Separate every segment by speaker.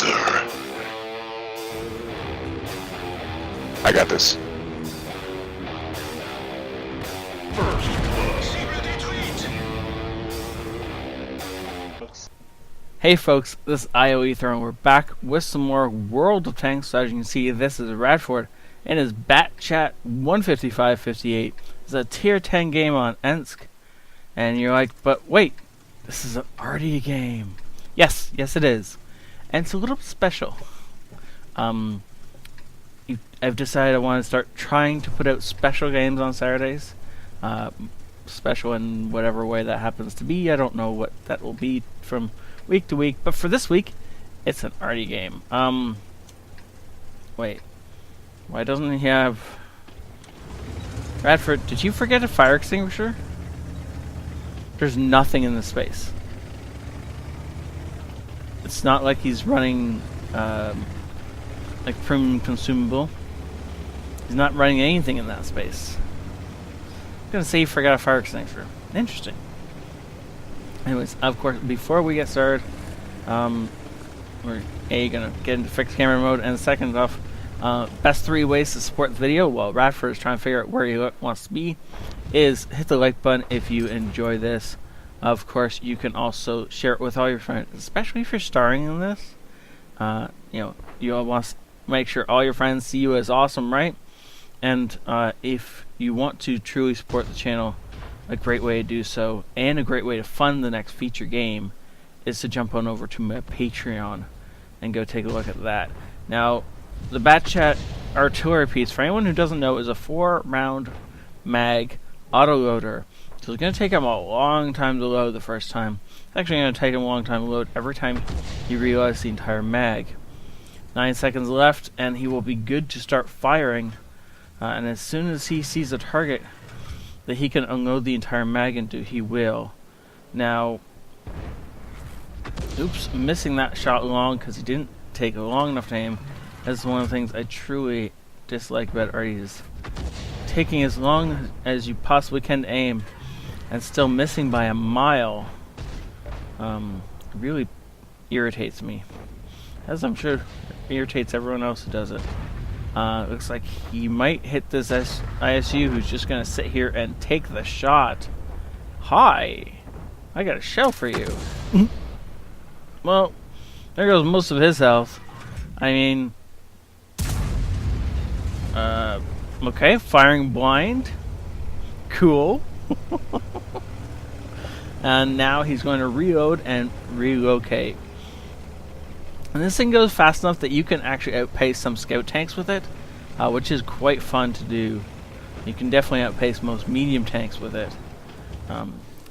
Speaker 1: ioEther. I got this.
Speaker 2: Hey folks, this is ioEther and we're back with some more World of Tanks. So as you can see, this is Radford and his Chât 155-58. It's a tier 10 game on Ensk. And you're like, but wait, this is an arty game. Yes it is. And it's a little special. I've decided I want to start trying to put out special games on Saturdays. Special in whatever way that happens to be. I don't know what that will be from week to week, but for this week, it's an arty game. Wait. Why doesn't he have... Radford, did you forget a fire extinguisher? There's nothing in this space. It's not like he's running, like premium consumable. He's not running anything in that space. I'm gonna say he forgot a fire extinguisher. Interesting. Anyways, of course, before we get started, we're gonna get into fixed camera mode, and second off, best 3 ways to support the video while Radford is trying to figure out where he wants to be is hit the like button if you enjoy this. Of course, you can also share it with all your friends, especially if you're starring in this. You all want to make sure all your friends see you as awesome, right? And if you want to truly support the channel, a great way to do so, and a great way to fund the next feature game, is to jump on over to my Patreon and go take a look at that. Now, the Chât artillery piece, for anyone who doesn't know, is a 4-round mag autoloader. So it's going to take him a long time to load the first time. It's actually going to take him a long time to load every time he reloads the entire mag. 9 seconds left, and he will be good to start firing. And as soon as he sees a target that he can unload the entire mag into, he will. Now, oops, missing that shot long because he didn't take a long enough to aim. That's one of the things I truly dislike about arty, is taking as long as you possibly can to aim and still missing by a mile. Really irritates me, as I'm sure irritates everyone else who does it. Looks like he might hit this ISU, who's just gonna sit here and take the shot. Hi, I got a shell for you. Well, there goes most of his health. I mean, okay, firing blind. Cool. And now he's going to reload and relocate. And this thing goes fast enough that you can actually outpace some scout tanks with it, which is quite fun to do. You can definitely outpace most medium tanks with it.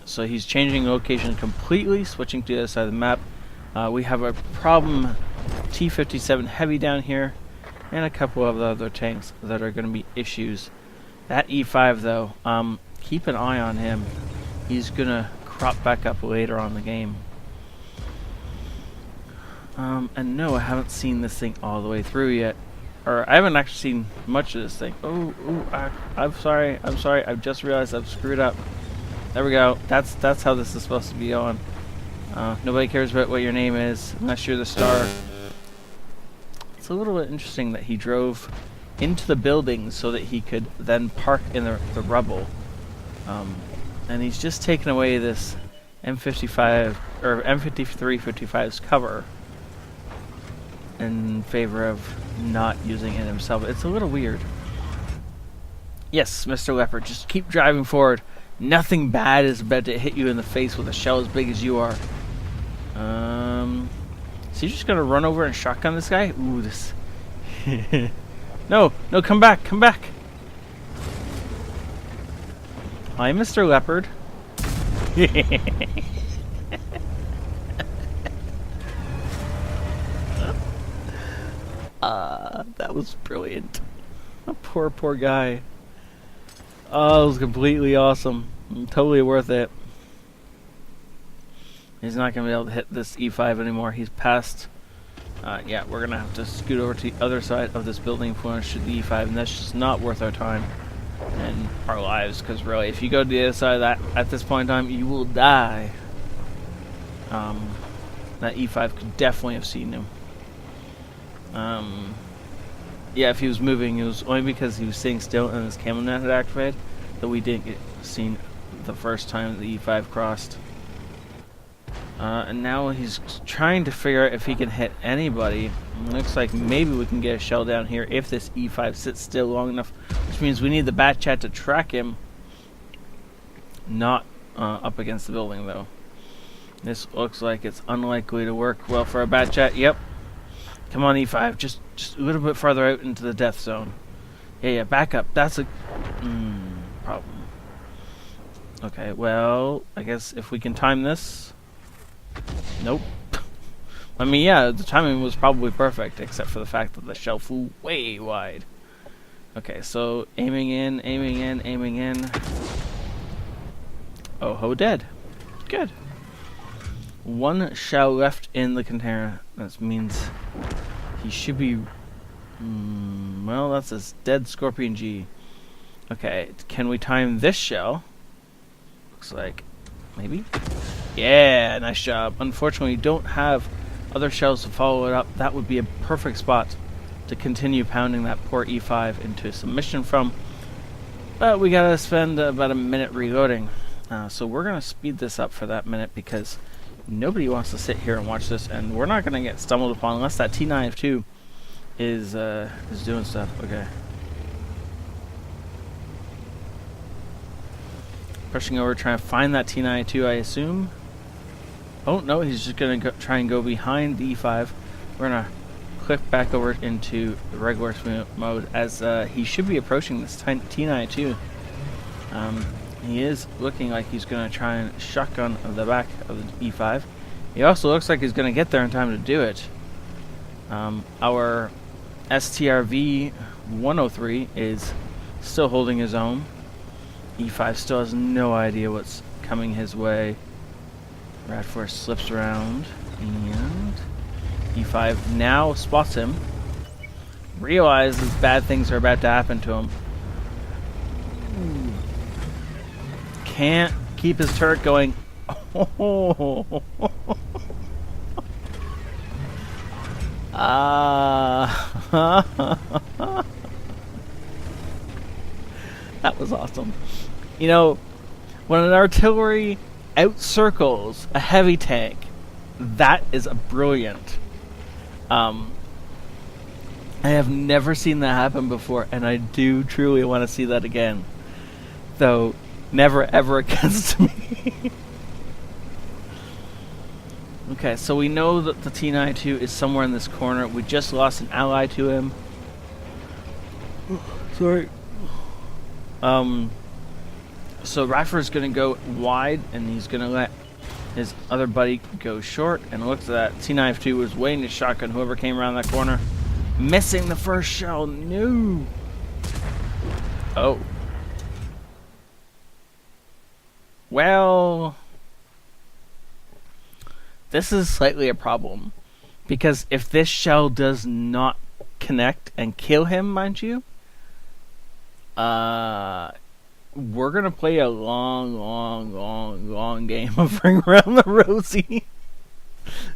Speaker 2: So he's changing location completely, switching to the other side of the map. We have a problem T-57 heavy down here, and a couple of the other tanks that are going to be issues. That E5 though, keep an eye on him. He's going to crop back up later on in the game. And no, I haven't seen this thing all the way through yet. Or I haven't actually seen much of this thing. I'm sorry, I've just realized I've screwed up. There we go. That's how this is supposed to be going. Nobody cares about what your name is unless you're the star. It's a little bit interesting that he drove into the building so that he could then park in the rubble. And he's just taken away this M55 or M53-55's cover in favor of not using it himself. It's a little weird. Yes, Mr. Leopard, just keep driving forward. Nothing bad is about to hit you in the face with a shell as big as you are. Is he just gonna run over and shotgun this guy? Ooh, this... No, come back. Hi, Mr. Leopard. That was brilliant. A poor guy. Oh, it was completely awesome. Totally worth it. He's not going to be able to hit this E5 anymore. He's past... yeah, we're going to have to scoot over to the other side of this building if we want to shoot the E5, and that's just not worth our time and our lives, because really, if you go to the other side of that at this point in time, you will die. That E5 could definitely have seen him. Yeah, if he was moving, it was only because he was sitting still and his camo net had activated that we didn't get seen the first time the E5 crossed. And now he's trying to figure out if he can hit anybody. Looks like maybe we can get a shell down here if this E5 sits still long enough, which means we need the Bat Chât to track him. Not up against the building, though. This looks like it's unlikely to work well for a Bat Chât. Yep. Come on, E5. Just a little bit farther out into the death zone. Yeah, back up. That's a problem. Okay, well, I guess if we can time this... Nope. I mean, yeah, the timing was probably perfect, except for the fact that the shell flew way wide. Okay, so aiming in, aiming in, aiming in. Oh ho, dead. Good. One shell left in the container. That means he should be... well, that's a dead Scorpion G. Okay, can we time this shell? Looks like... maybe? Yeah, nice job. Unfortunately, we don't have other shells to follow it up. That would be a perfect spot to continue pounding that poor E5 into submission from. But we gotta spend about a minute reloading. So we're gonna speed this up for that minute because nobody wants to sit here and watch this, and we're not gonna get stumbled upon unless that T92 is doing stuff. Okay. Pushing over, trying to find that T92, I assume. Oh, no, he's just going to try and go behind the E5. We're going to click back over into the regular mode as he should be approaching this T92. He is looking like he's going to try and shotgun the back of the E5. He also looks like he's going to get there in time to do it. Our STRV 103 is still holding his own. E5 still has no idea what's coming his way. Radford slips around, and E5 now spots him. Realizes bad things are about to happen to him. Can't keep his turret going. That was awesome. You know, when an artillery outcircles a heavy tank, that is a brilliant. I have never seen that happen before, and I do truly want to see that again. Though, never ever against me. Okay, so we know that the T92 is somewhere in this corner. We just lost an ally to him. Sorry. So Radford's going to go wide, and he's going to let his other buddy go short. And it looks like that T92 was waiting to shotgun whoever came around that corner. Missing the first shell. No. Oh. Well, this is slightly a problem. Because if this shell does not connect and kill him, mind you, we're going to play a long game of Ring Around the Rosie.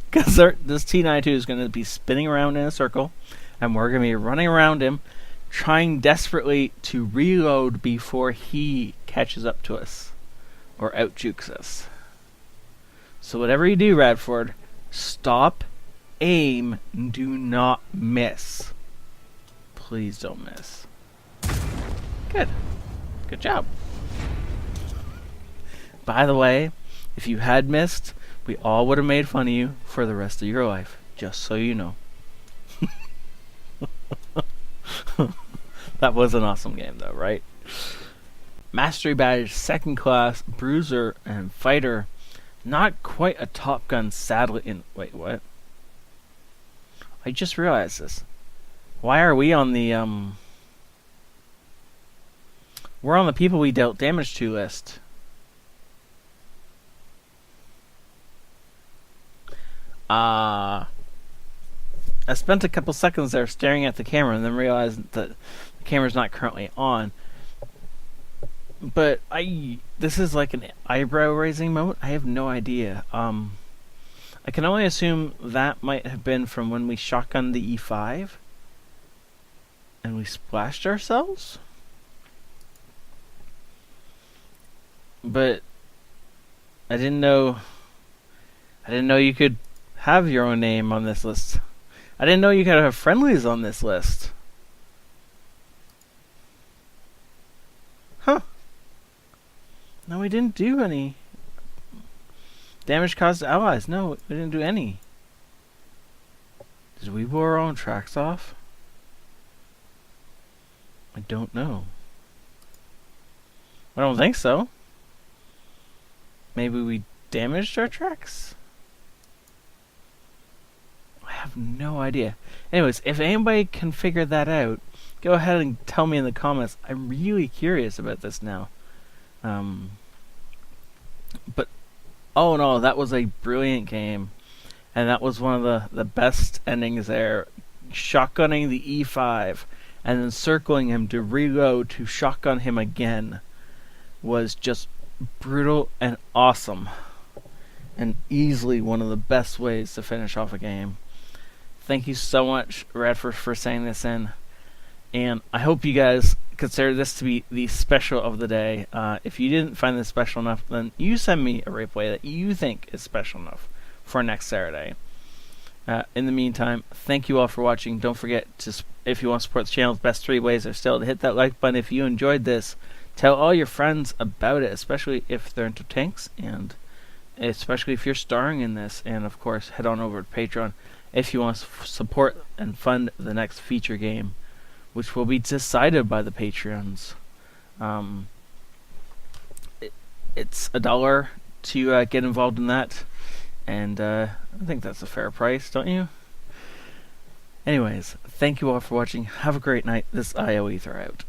Speaker 2: Because this T92 is going to be spinning around in a circle, and we're going to be running around him, trying desperately to reload before he catches up to us, or out-jukes us. So whatever you do, Radford, stop, aim, do not miss. Please don't miss. Good. Good job. By the way, if you had missed, we all would have made fun of you for the rest of your life. Just so you know. That was an awesome game, though, right? Mastery Badge, Second Class, Bruiser, and Fighter. Not quite a Top Gun, sadly. Wait, what? I just realized this. Why are we on the, we're on the people we dealt damage to list. I spent a couple seconds there staring at the camera and then realized that the camera's not currently on. But this is like an eyebrow raising moment. I have no idea. I can only assume that might have been from when we shotgunned the E5 and we splashed ourselves. But I didn't know you could have your own name on this list. I didn't know you could have friendlies on this list. Huh. No, we didn't do any. Damage caused to allies. No, we didn't do any. Did we blow our own tracks off? I don't know. I don't think so. Maybe we damaged our tracks? I have no idea. Anyways, if anybody can figure that out, go ahead and tell me in the comments. I'm really curious about this now. But all in all, that was a brilliant game. And that was one of the best endings there. Shotgunning the E5 and then circling him to reload to shotgun him again was just brutal and awesome. And easily one of the best ways to finish off a game. Thank you so much, Radford, for saying this in. And I hope you guys consider this to be the special of the day. If you didn't find this special enough, then you send me a replay that you think is special enough for next Saturday. In the meantime, thank you all for watching. Don't forget to, if you want to support the channel, the best 3 ways are still to hit that like button if you enjoyed this. Tell all your friends about it, especially if they're into tanks, and especially if you're starring in this. And of course, head on over to Patreon if you want to support and fund the next feature game, which will be decided by the Patreons. It's $1 to get involved in that, and I think that's a fair price, don't you? Anyways, thank you all for watching. Have a great night. This is ioEther out.